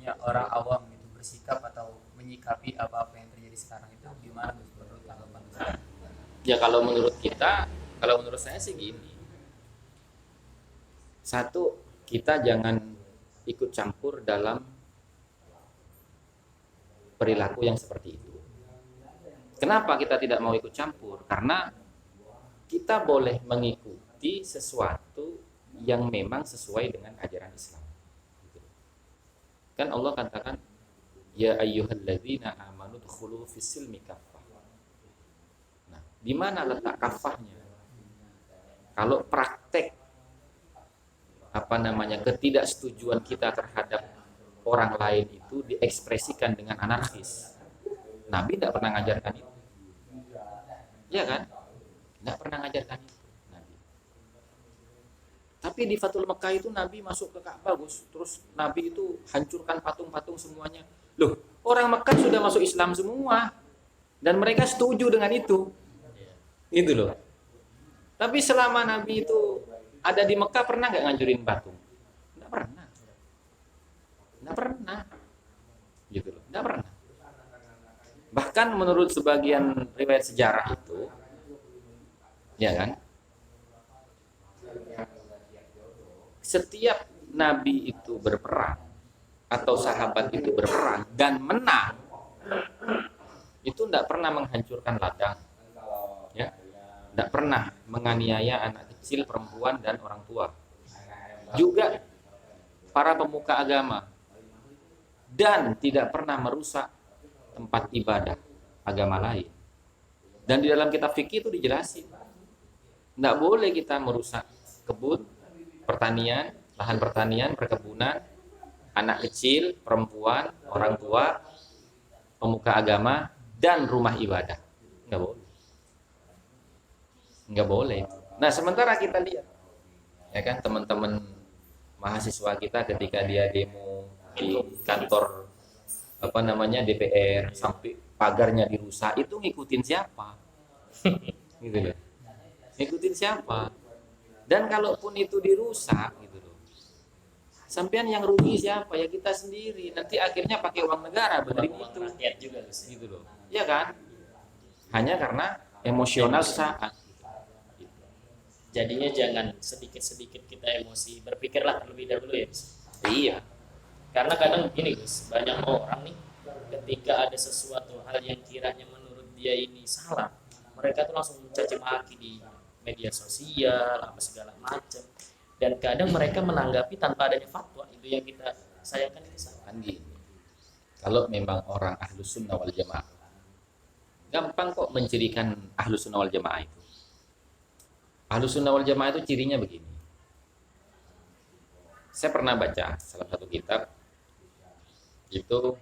ya orang awam itu bersikap atau menyikapi apa-apa yang terjadi sekarang itu gimana Gus menurut tanggapan Gus? Ya kalau menurut kita, kalau menurut saya sih gini. Satu, kita jangan ikut campur dalam perilaku yang seperti itu. Kenapa kita tidak mau ikut campur? Karena kita boleh mengikuti sesuatu yang memang sesuai dengan ajaran Islam. Kan Allah katakan, ya ayyuhalladzina amanu dkhulu fis-silmi kaffah. Nah, di mana letak kafahnya? Kalau praktek ketidaksetujuan kita terhadap orang lain itu diekspresikan dengan anarkis, Nabi tidak pernah ngajarkan itu, ya kan? Tidak pernah ngajarkan itu Nabi. Tapi di Fathul Mekah itu Nabi masuk ke Ka'bah, terus Nabi itu hancurkan patung-patung semuanya. Loh, orang Mekah sudah masuk Islam semua dan mereka setuju dengan itu loh. Tapi selama Nabi itu ada di Mekah pernah nggak ngancurin patung? Nggak pernah. Nggak pernah. Gitu loh. Nggak pernah. Bahkan menurut sebagian riwayat sejarah itu, ya kan? Setiap Nabi itu berperang atau sahabat itu berperang dan menang, itu tidak pernah menghancurkan ladang, ya, tidak pernah menganiaya anak kecil, perempuan dan orang tua, juga para pemuka agama, dan tidak pernah merusak tempat ibadah agama lain. Dan di dalam kitab fikih itu dijelasin, tidak boleh kita merusak kebun, pertanian, lahan pertanian, perkebunan, anak kecil, perempuan, orang tua, pemuka agama, dan rumah ibadah. Nggak boleh. Nggak boleh. Nah, sementara kita lihat, ya kan, teman-teman mahasiswa kita ketika dia demo di kantor DPR sampai pagarnya dirusak, itu ngikutin siapa? Gitu loh. Ngikutin siapa? Dan kalaupun itu dirusak, gitu loh, sampean yang rugi siapa? Ya kita sendiri. Nanti akhirnya pakai uang negara benerin itu. Rakyat juga Gitu loh. Ya kan? Hanya karena emosional saat. Jadinya jangan sedikit-sedikit kita emosi, berpikirlah terlebih dahulu ya Gus. Iya. Karena kadang begini Gus, banyak orang nih ketika ada sesuatu hal yang kiranya menurut dia ini salah, mereka tuh langsung mencaci maki di media sosial apa segala macam, dan kadang mereka menanggapi tanpa adanya fatwa. Itu yang kita sayangkan, itu salah. Kan gini. Kalau memang orang ahlus sunnah wal jamaah, gampang kok mencirikan ahlus sunnah wal jamaah itu. Ahlus sunnah wal jamaah itu cirinya begini. Saya pernah baca salah satu kitab itu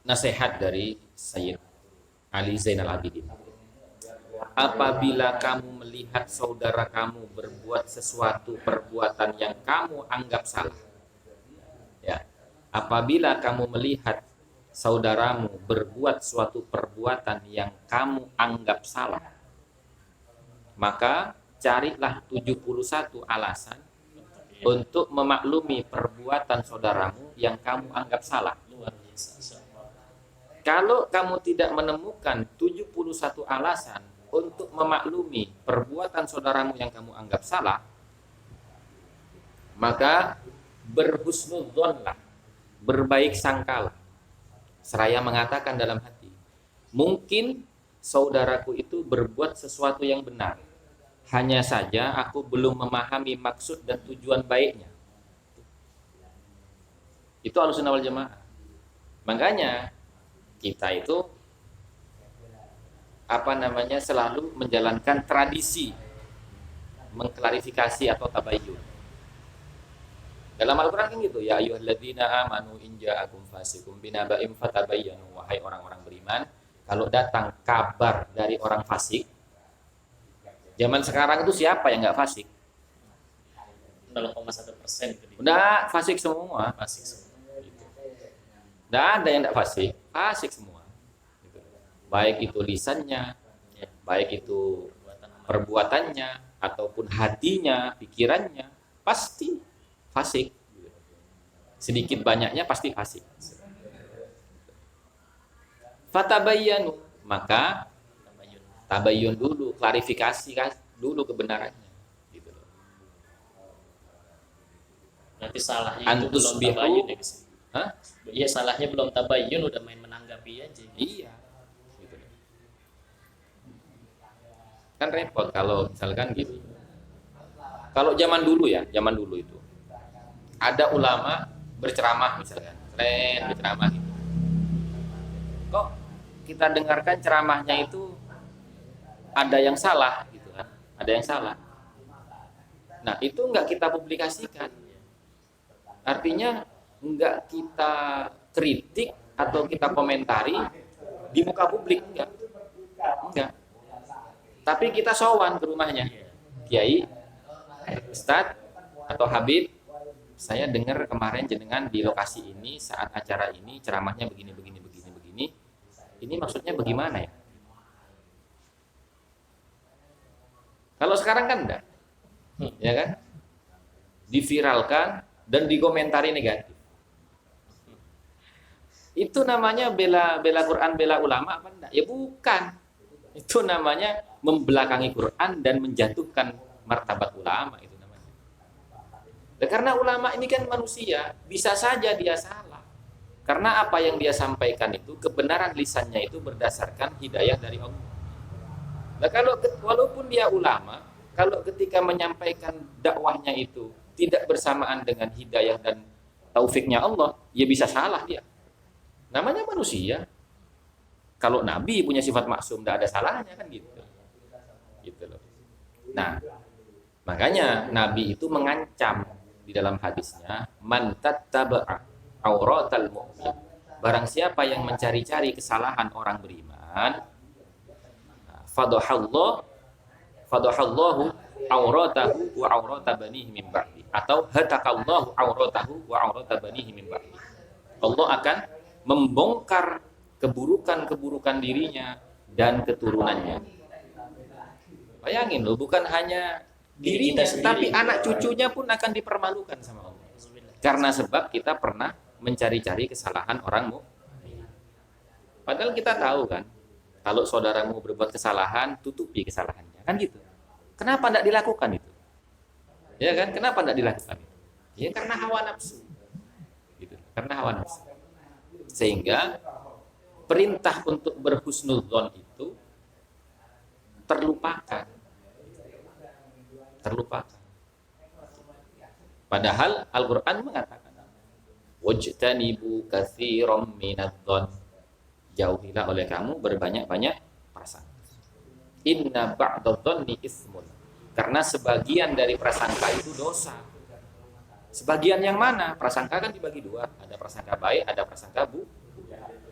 nasihat dari Sayyid Ali Zainal Abidin. Apabila kamu melihat saudara kamu berbuat sesuatu perbuatan yang kamu anggap salah, ya, apabila kamu melihat saudaramu berbuat suatu perbuatan yang kamu anggap salah, maka carilah 71 alasan untuk memaklumi perbuatan saudaramu yang kamu anggap salah. Luar biasa. Kalau kamu tidak menemukan 71 alasan untuk memaklumi perbuatan saudaramu yang kamu anggap salah, maka berhusnudzonlah, berbaik sangkalah, seraya mengatakan dalam hati, mungkin saudaraku itu berbuat sesuatu yang benar, hanya saja aku belum memahami maksud dan tujuan baiknya. Itu Ahlussunnah wal Jamaah. Makanya kita itu selalu menjalankan tradisi mengklarifikasi atau tabayyun. Dalam Al-Quran kan gitu, ya ayyuhalladzina amanu in ja'akum fasikum binaba'in fatabayyanu, wahai orang-orang beriman, kalau datang kabar dari orang fasik. Zaman sekarang itu siapa yang nggak fasik? 0,1% itu. Udah fasik semua. Fasik semua. Gitu. Nggak ada yang nggak fasik, fasik semua. Gitu. Baik itu lisannya, baik itu perbuatannya, ataupun hatinya, pikirannya, pasti fasik. Sedikit banyaknya pasti fasik. Fatabayyanu, maka tabayyun dulu, klarifikasi dulu kebenarannya. Gitu loh. Berarti salahnya itu Antus belum bihu. tabayyun ya guys. Hah? Iya, salahnya belum tabayyun, udah main menanggapi aja. Iya. Gitu loh. Kan repot kalau misalkan gitu. Kalau zaman dulu ya, zaman dulu itu ada ulama berceramah misalkan, keren berceramah gitu. Kok kita dengarkan ceramahnya itu ada yang salah gitu kan, ada yang salah. Nah itu nggak kita publikasikan, artinya nggak kita kritik atau kita komentari di muka publik, enggak. Tapi kita sowan ke rumahnya, Kiai, Ustadz atau Habib, saya dengar kemarin jenengan di lokasi ini saat acara ini ceramahnya begini. Ini maksudnya bagaimana ya? Kalau sekarang kan enggak, ya kan? Diviralkan dan dikomentari negatif. Itu namanya bela Quran, bela ulama apa enggak? Ya bukan. Itu namanya membelakangi Quran dan menjatuhkan martabat ulama itu namanya. Nah, karena ulama ini kan manusia, bisa saja dia salah. Karena apa yang dia sampaikan itu, kebenaran lisannya itu berdasarkan hidayah dari Allah. Nah, walaupun dia ulama, kalau ketika menyampaikan dakwahnya itu tidak bersamaan dengan hidayah dan taufiknya Allah, ya bisa salah dia. Namanya manusia. Kalau Nabi punya sifat maksum, tidak ada salahnya kan gitu. Gitu loh. Nah, makanya Nabi itu mengancam di dalam hadisnya, man tattaba'a auratal mu'min. Barang siapa yang mencari-cari kesalahan orang beriman, fadahallahu auratahu wa aurata banihi min ba'di, atau hatakallahu auratahu wa aurata banihi min ba'di. Allah akan membongkar keburukan-keburukan dirinya dan keturunannya. Bayangin loh, bukan hanya dirinya, tapi anak cucunya pun akan dipermalukan sama Allah. Karena sebab kita pernah mencari-cari kesalahan orang mukmin. Padahal kita tahu kan, kalau saudaramu berbuat kesalahan, tutupi kesalahannya. Kan gitu. Kenapa tidak dilakukan itu? Ya kan? Kenapa tidak dilakukan itu? Ya karena hawa nafsu. Gitu. Karena hawa nafsu. Sehingga perintah untuk berhusnudzon itu terlupakan. Padahal Al-Quran mengatakan, wajtanibu katsiran minadh-dhon, jauhilah oleh kamu berbanyak-banyak prasangka. Inna ba'dadh-dhonni ismun, karena sebagian dari prasangka itu dosa. Sebagian yang mana? Prasangka kan dibagi dua, ada prasangka baik, ada prasangka buruk.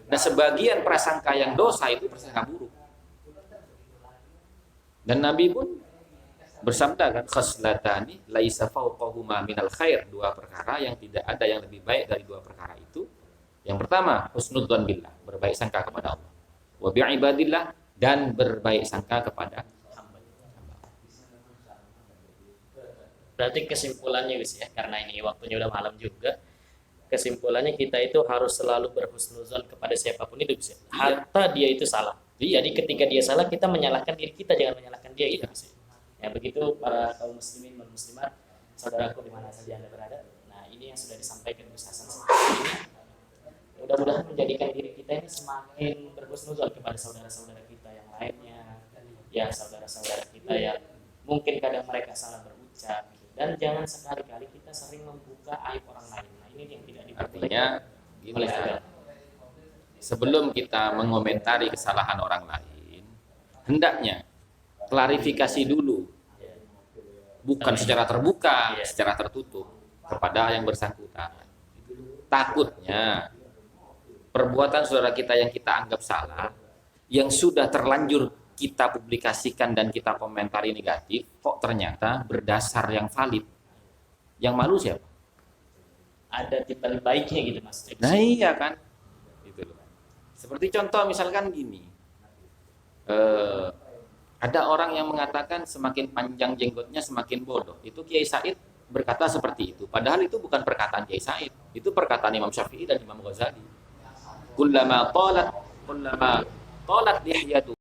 Nah, sebagian prasangka yang dosa itu prasangka buruk. Dan Nabi pun bersabda kan, khaslatani laisa fawqahuma minal khair, dua perkara yang tidak ada yang lebih baik dari dua perkara itu. Yang pertama, husnudzon billah, berbaik sangka kepada Allah. Wa bi'ibadillah, dan berbaik sangka kepada hamba. Berarti kesimpulannya guys ya, karena ini waktunya udah malam juga. Kesimpulannya kita itu harus selalu berhusnuzon kepada siapapun itu guys ya. Hatta dia itu salah. Jadi ketika dia salah, kita menyalahkan diri kita, jangan menyalahkan dia gitu guys. Ya begitu para kaum muslimin dan muslimat, saudaraku di mana saja Anda berada. Nah, ini yang sudah disampaikan Gus Hasan seperti ini. Mudah-mudahan menjadikan diri kita ini semakin berhusnuzon kepada saudara-saudara kita yang lainnya. Ya, saudara-saudara kita yang mungkin kadang mereka salah berucap gitu. Dan jangan sekali-kali kita sering membuka aib orang lain. Nah, ini yang tidak diperbolehkan oleh agama. Sebelum kita mengomentari kesalahan orang lain, hendaknya klarifikasi dulu, bukan secara terbuka, secara tertutup kepada yang bersangkutan. Takutnya perbuatan saudara kita yang kita anggap salah, yang sudah terlanjur kita publikasikan dan kita komentari negatif, kok ternyata berdasar yang valid. Yang malu siapa? Ada timbal baiknya gitu Mas. Nah iya kan, gitu loh. Seperti contoh misalkan gini. Ada orang yang mengatakan semakin panjang jenggotnya semakin bodoh. Itu Kiai Said berkata seperti itu. Padahal itu bukan perkataan Kiai Said, itu perkataan Imam Syafi'i dan Imam Ghazali. Kullama talat lihyatu